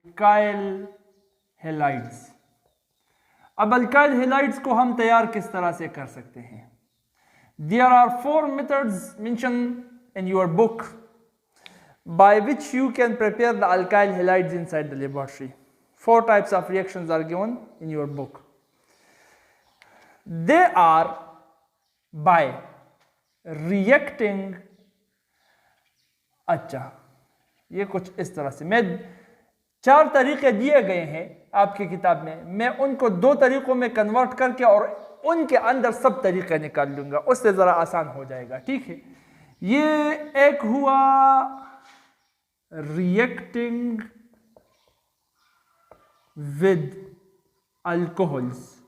Alkyl halides. अब alkyl halides को हम तैयार किस तरह से कर सकते हैं? There are 4 methods mentioned in your book by which you can prepare the alkyl halides inside the laboratory. 4 types of reactions are given in your book. They are by reacting, अच्छा ये कुछ इस तरह से, मैं 4 तरीके दिए गए हैं आपकी किताब में, मैं उनको 2 तरीकों में कन्वर्ट करके और उनके अंदर सब तरीके निकाल लूंगा, उससे ज़रा आसान हो जाएगा। ठीक है, ये एक हुआ रिएक्टिंग विद अल्कोहल्स,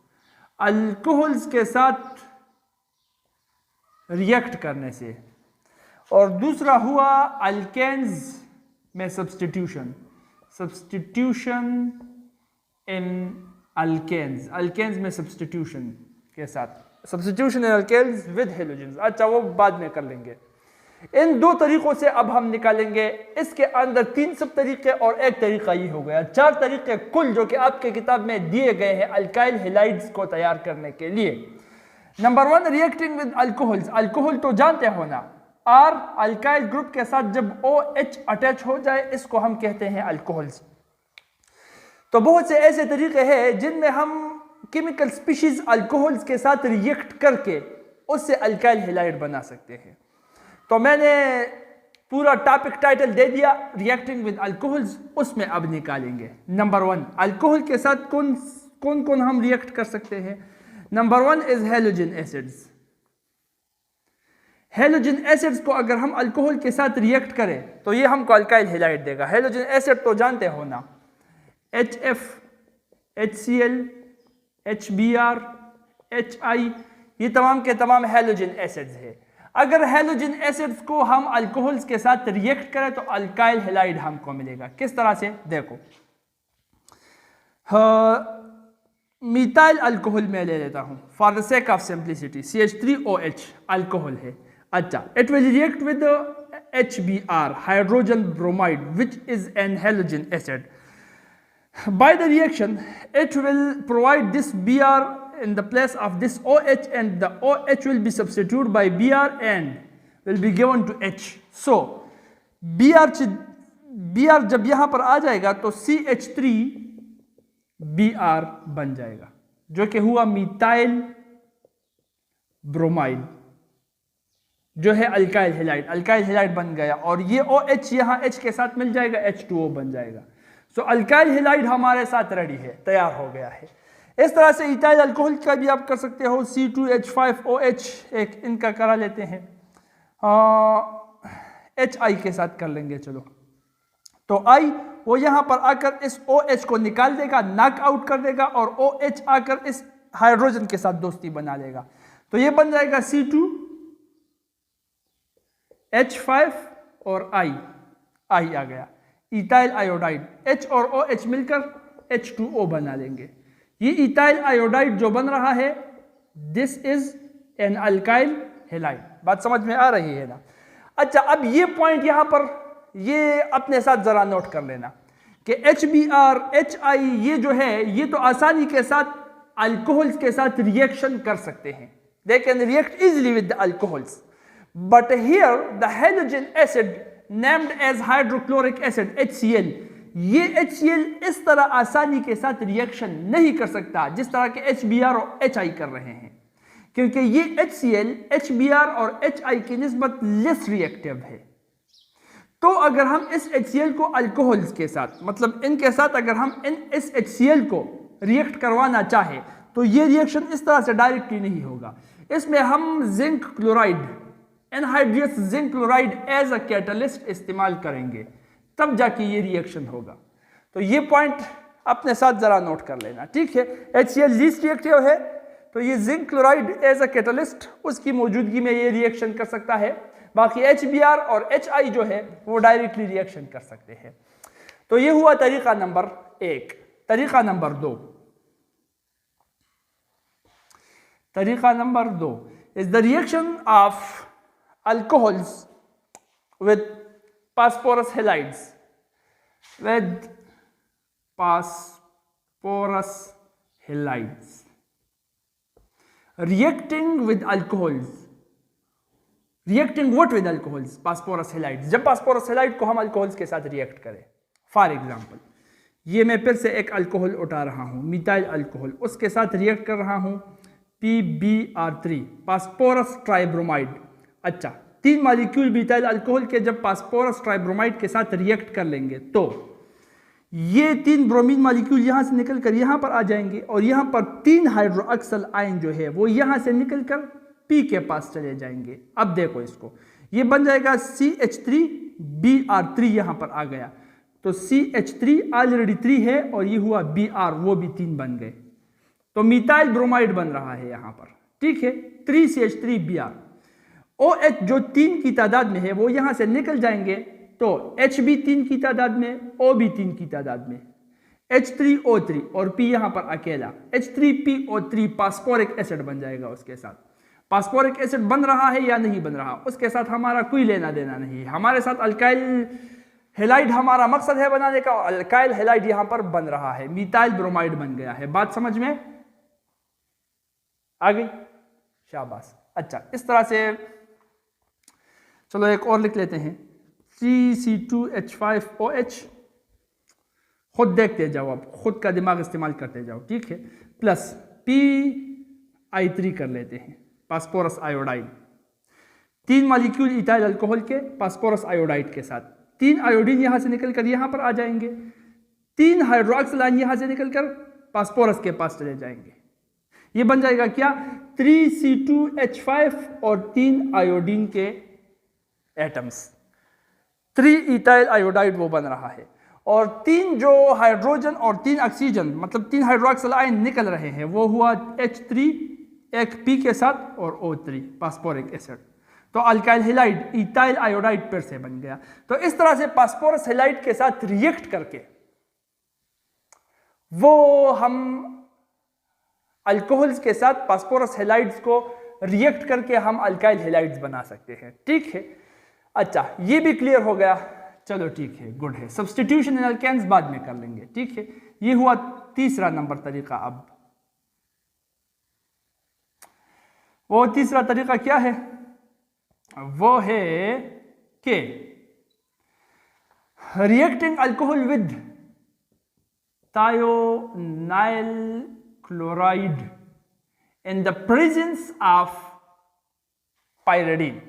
अल्कोहल्स के साथ रिएक्ट करने से, और दूसरा हुआ अल्केन्स में substitution, substitution in alkanes, alkanes में सब्स्टिट्यूशन के साथ, substitution in alkanes with halogens. अच्छा वो बाद में कर लेंगे। इन 2 तरीकों से अब हम निकालेंगे, इसके अंदर 3 सब तरीके और एक तरीका ये हो गया, 4 तरीके कुल जो कि आपके किताब में दिए गए हैं अल्काइल हेलाइड्स को तैयार करने के लिए। Number 1 reacting with alcohols, alcohol तो जानते हो ना, आर अल्काइल ग्रुप के साथ जब OH अटैच हो जाए इसको हम कहते हैं अल्कोहल्स। तो बहुत से ऐसे तरीके हैं जिनमें हम केमिकल स्पीशीज अल्कोहल्स के साथ रिएक्ट करके उससे अल्काइल हेलाइड बना सकते हैं। तो मैंने पूरा टॉपिक टाइटल दे दिया रिएक्टिंग विद अल्कोहल्स, उसमें अब निकालेंगे। नंबर 1 अल्कोहल के साथ कौन कौन हम रिएक्ट कर सकते हैं? Number 1 is halogen acids. Halogen acids को अगर हम अल्कोहल के साथ रिएक्ट करें तो ये हमको अल्काइल हेलाइड देगा। हेलोजन एसिड तो जानते हो ना, HF, HCl, HBr, HI, ये तमाम के तमाम हेलोजन एसिड्स है। अगर हेलोजन एसिड्स को हम अल्कोहल्स के साथ रिएक्ट करें तो अल्काइल हेलाइड हमको मिलेगा। किस तरह से? देखो, मिथाइल अल्कोहल में ले लेता हूं for the sake of simplicity, CH3OH alcohol है। अच्छा, it will react with HBr, hydrogen bromide, which is an halogen acid. By the reaction, it will provide this Br in the place of this OH, and the OH will be substituted by Br and will be given to H. So Br जब यहां पर आ जाएगा तो CH3Br बन जाएगा, जो कि हुआ मिथाइल ब्रोमाइड, जो है अल्काइल हेलाइड। अल्काइल हेलाइड बन गया और ये OH यहां H के साथ मिल जाएगा, H2O बन जाएगा। सो अल्काइल हेलाइड हमारे साथ रेडी है, तैयार हो गया है। इस तरह से इथाइल अल्कोहल का भी आप कर सकते हो, C2H5OH एक इनका करा लेते हैं, HI के साथ कर लेंगे। चलो, तो I वो यहां पर आकर इस OH को निकाल देगा, नॉक आउट कर देगा, और OH आकर इस हाइड्रोजन के साथ दोस्ती बना लेगा। तो ये बन जाएगा C2H5 और I आ गया, इथाइल आयोडाइड। H और OH मिलकर H2O बना लेंगे। ये इथाइल आयोडाइड जो बन रहा है, this is an alkyl halide. बात समझ में आ रही है ना? अच्छा, अब ये पॉइंट यहां पर ये अपने साथ जरा नोट कर लेना कि HBr, HI ये जो है, ये तो आसानी के साथ अल्कोहल्स के साथ रिएक्शन कर सकते हैं, they can react easily with the alcohols, but here the halogen acid named as hydrochloric acid HCl, ये HCl इस तरह आसानी के साथ रिएक्शन नहीं कर सकता जिस तरह के HBr और HI कर रहे हैं, क्योंकि ये HCl HBr और HI की निस्बत लेस रिएक्टिव है। तो अगर हम इस HCl को अल्कोहल्स के साथ, मतलब इनके साथ अगर हम इस HCl को रिएक्ट करवाना चाहे तो ये रिएक्शन इस तरह से डायरेक्टली नहीं होगा। इसमें हम zinc chloride, anhydrous zinc chloride as a catalyst इस्तेमाल करेंगे, तब जाके ये रिएक्शन होगा। तो ये पॉइंट अपने साथ जरा नोट कर लेना, ठीक है? HCl लीस्ट रिएक्टिव है, तो ये zinc chloride as a catalyst, उसकी मौजूदगी में ये रिएक्शन कर सकता है। बाकी HBr और HI जो है वो डायरेक्टली रिएक्शन कर सकते हैं। तो ये हुआ तरीका नंबर 1। तरीका नंबर 2, तरीका number 2 is the reaction of alcohols with phosphorus halides with phosphorus halides reacting with alcohols, reacting what with alcohols? phosphorus halides। जब phosphorus halide को हम अल्कोहल्स के साथ रिएक्ट करें, फॉर एग्जाम्पल ये मैं फिर से एक अल्कोहल उठा रहा हूं, मिथाइल अल्कोहल, उसके साथ रिएक्ट कर रहा हूं PbR3, फास्फोरस ट्राइब्रोमाइड। अच्छा, 3 मॉलिक्यूल मिथाइल अल्कोहल के जब फास्फोरस ट्राइब्रोमाइड के साथ रिएक्ट कर लेंगे तो ये 3 ब्रोमीन मॉलिक्यूल यहां से निकलकर यहां पर आ जाएंगे और यहां पर 3 हाइड्रोक्सिल आयन जो है वो यहां से निकलकर P के पास चले जाएंगे। अब देखो इसको, ये बन जाएगा CH3Br3, यहां पर आ गया तो CH3 ऑलरेडी 3 है और ये हुआ Br, वो भी 3 बन गए, तो मिथाइल ब्रोमाइड बन रहा है यहां पर, ठीक है, 3CH3Br। OH जो 3 की तादाद में है वो यहां से निकल जाएंगे तो H भी 3 की तादाद में, O भी 3 की तादाद में, H3O3 और P यहां पर अकेला, H3PO3 फास्फोरिक एसिड बन जाएगा उसके साथ। फास्फोरिक एसिड बन रहा है या नहीं बन रहा, उसके साथ हमारा कोई लेना देना नहीं है, हमारे साथ अल्काइल हेलाइड हमारा मकसद है बनाने का, अल्काइल हेलाइड यहां पर बन रहा है, मिथाइल ब्रोमाइड बन गया है। बात समझ में आ गई? शाबाश। अच्छा, इस तरह से चलो एक और लिख लेते हैं, CC2H5OH, खुद देखते जाओ, आप खुद का दिमाग इस्तेमाल करते जाओ, ठीक है, प्लस PI3 कर लेते हैं, phosphorus iodide, 3 molecule ethyl alcohol के फास्फोरस आयोडाइड के साथ, 3 आयोडीन यहां से निकलकर यहां पर आ जाएंगे, 3 हाइड्रोक्सिल आयन यहां से निकलकर फास्फोरस के पास चले जाएंगे, ये बन जाएगा क्या, 3C2H5 और 3 आयोडीन के एटम्स, 3 इथाइल आयोडाइड वो बन रहा है, और 3 जो हाइड्रोजन और 3 ऑक्सीजन मतलब 3 हाइड्रोक्सिल आयन निकल रहे हैं वो हुआ H3 एक P के साथ और O3 फास्फोरिक एसिड, तो अल्काइल हेलाइड इथाइल आयोडाइड फिर से बन गया। तो इस तरह से फास्फोरस हेलाइड के साथ रिएक्ट करके वो हम अल्कोहल्स के साथ फास्फोरस हेलाइड्स को रिएक्ट करके हम अल्काइल हेलाइड्स बना सकते हैं, ठीक है। अच्छा, ये भी क्लियर हो गया, चलो ठीक है, गुड है। सब्स्टिट्यूशन इन अल्केन्स बाद में कर लेंगे, ठीक है। ये हुआ तीसरा नंबर तरीका। अब वो तीसरा तरीका क्या है, वो है कि reacting alcohol with thionyl chloride in the presence of pyridine.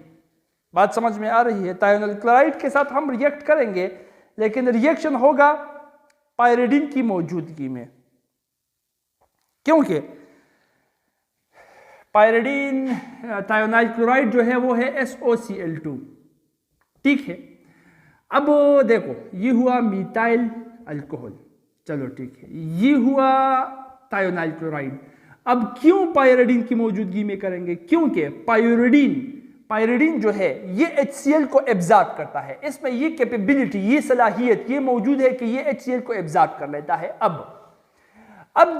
बात समझ में आ रही है? थायोनाइल क्लोराइड के साथ हम रिएक्ट करेंगे लेकिन रिएक्शन होगा पायरिडीन की मौजूदगी में, क्योंकि पायरिडीन थायोनाइल क्लोराइड जो है वो है SOCl2, ठीक है। अब देखो, ये हुआ मिथाइल अल्कोहल, चलो ठीक है, ये हुआ थायोनाइल क्लोराइड। अब क्यों पायरिडीन की मौजूदगी में करेंगे, क्योंकि पायरिडीन जो है ये HCl को एब्जॉर्ब करता है, इसमें ये कैपेबिलिटी, ये सलाहियत ये मौजूद है कि ये HCl को एब्जॉर्ब कर लेता है। अब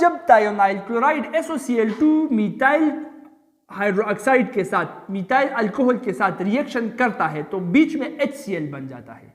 जब thionyl chloride SOCl2 methyl hydroxide के साथ, मिथाइल अल्कोहल के साथ रिएक्शन करता है तो बीच में HCl बन जाता है,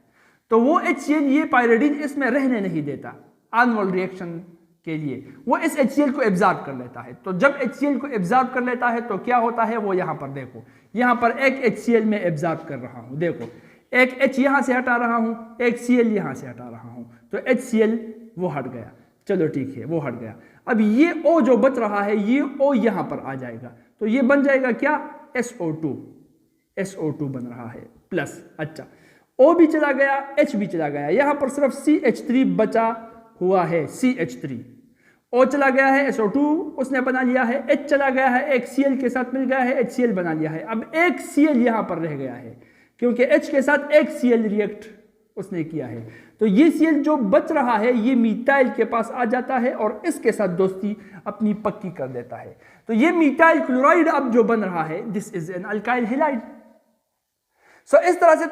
तो वो HCl ये पायरिडीन इसमें रहने नहीं देता, ऑनवॉल रिएक्शन के लिए वो इस HCl को एब्जॉर्ब कर लेता है। तो जब HCl को एब्जॉर्ब कर लेता है तो क्या होता है, वो यहां पर देखो, यहां पर एक HCl में एब्जॉर्ब कर रहा हूं, देखो एक H यहां से हटा रहा हूं, एक Cl यहां से हटा रहा हूं, तो HCl वो हट गया, चलो ठीक है, वो हट गया। अब ये O जो बच रहा है, ये O यहां पर आ जाएगा, तो ये बन जाएगा क्या, SO2 बन रहा है प्लस। अच्छा, O भी चला गया, H भी चला गया, यहां पर सिर्फ CH3 बचा हुआ है, CH3, O चला गया है, SO2 उसने बना लिया है, H चला गया है, एक Cl के साथ मिल गया है, HCl बना लिया है। अब एक Cl यहां पर रह गया है क्योंकि H के साथ एक Cl रिएक्ट उसने किया है, तो ये Cl जो बच रहा है ये मिथाइल के पास आ जाता है और इसके साथ दोस्ती अपनी पक्की कर देता है। तो ये मिथाइल क्लोराइड अब जो बन रहा है, this is an alkyl halide. So इस तरह से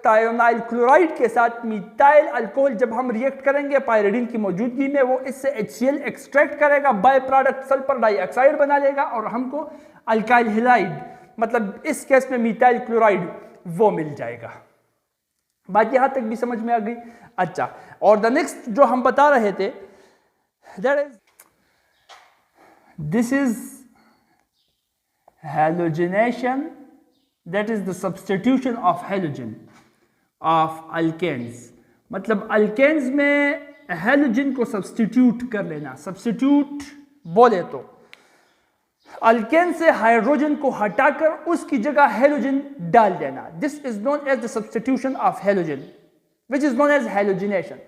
थायोनाइल क्लोराइड के साथ मिथाइल अल्कोहल जब हम रिएक्ट करेंगे पायरिडीन की मौजूदगी में, वो इससे HCl एक्सट्रैक्ट करेगा, बाय प्रोडक्ट सल्फर डाइऑक्साइड बना लेगा और हमको अल्काइल हेलाइड, मतलब इस केस में मिथाइल क्लोराइड वो मिल जाएगा। बात यहां तक भी समझ में आ गई? अच्छा, और द नेक्स्ट जो हम बता रहे थे, that is this is halogenation, that is the substitution of halogen of alkanes. मतलब अल्केन्स में हैलोजन को सब्स्टिट्यूट कर लेना। सब्स्टिट्यूट बोले तो अल्केन से हाइड्रोजन को हटाकर उसकी जगह हैलोजन डाल देना। This is known as the substitution of halogen, which is known as halogenation.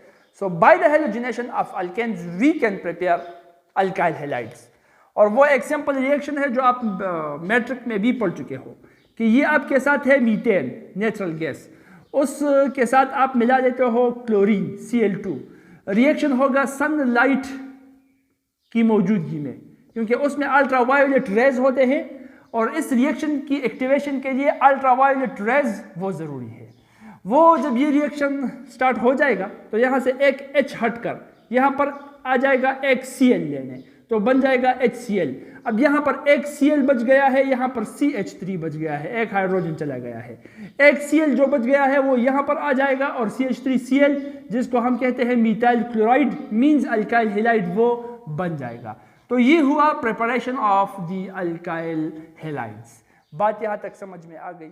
So by the halogenation of alkanes we can prepare alkyl halides. और वो एक सिंपल रिएक्शन है जो आप मैट्रिक में भी पढ़ चुके हो कि ये आपके साथ है मीथेन नेचुरल गैस, उसके साथ आप मिला देते हो क्लोरीन Cl2। रिएक्शन होगा सनलाइट की मौजूदगी में, क्योंकि उसमें अल्ट्रावायोलेट रेज होते हैं और इस रिएक्शन की एक्टिवेशन के लिए अल्ट्रावायोलेट रेज वो ज़रूरी है। वो जब ये रिएक्शन स्टार्ट हो जाएगा तो यहाँ से एक H हटकर यहाँ पर आ जाएगा एक Cl लेने, तो बन जाएगा HCl। अब यहाँ पर एक Cl बच गया है, यहाँ पर CH3 बच गया है, एक हाइड्रोजन चला गया है। एक Cl जो बच गया है वो यहाँ पर आ जाएगा और CH3Cl जिसको हम कहते हैं methyl chloride means alkyl halide, वो बन जाएगा। तो ये हुआ preparation of the alkyl halides. बात यहाँ तक समझ में आ गई।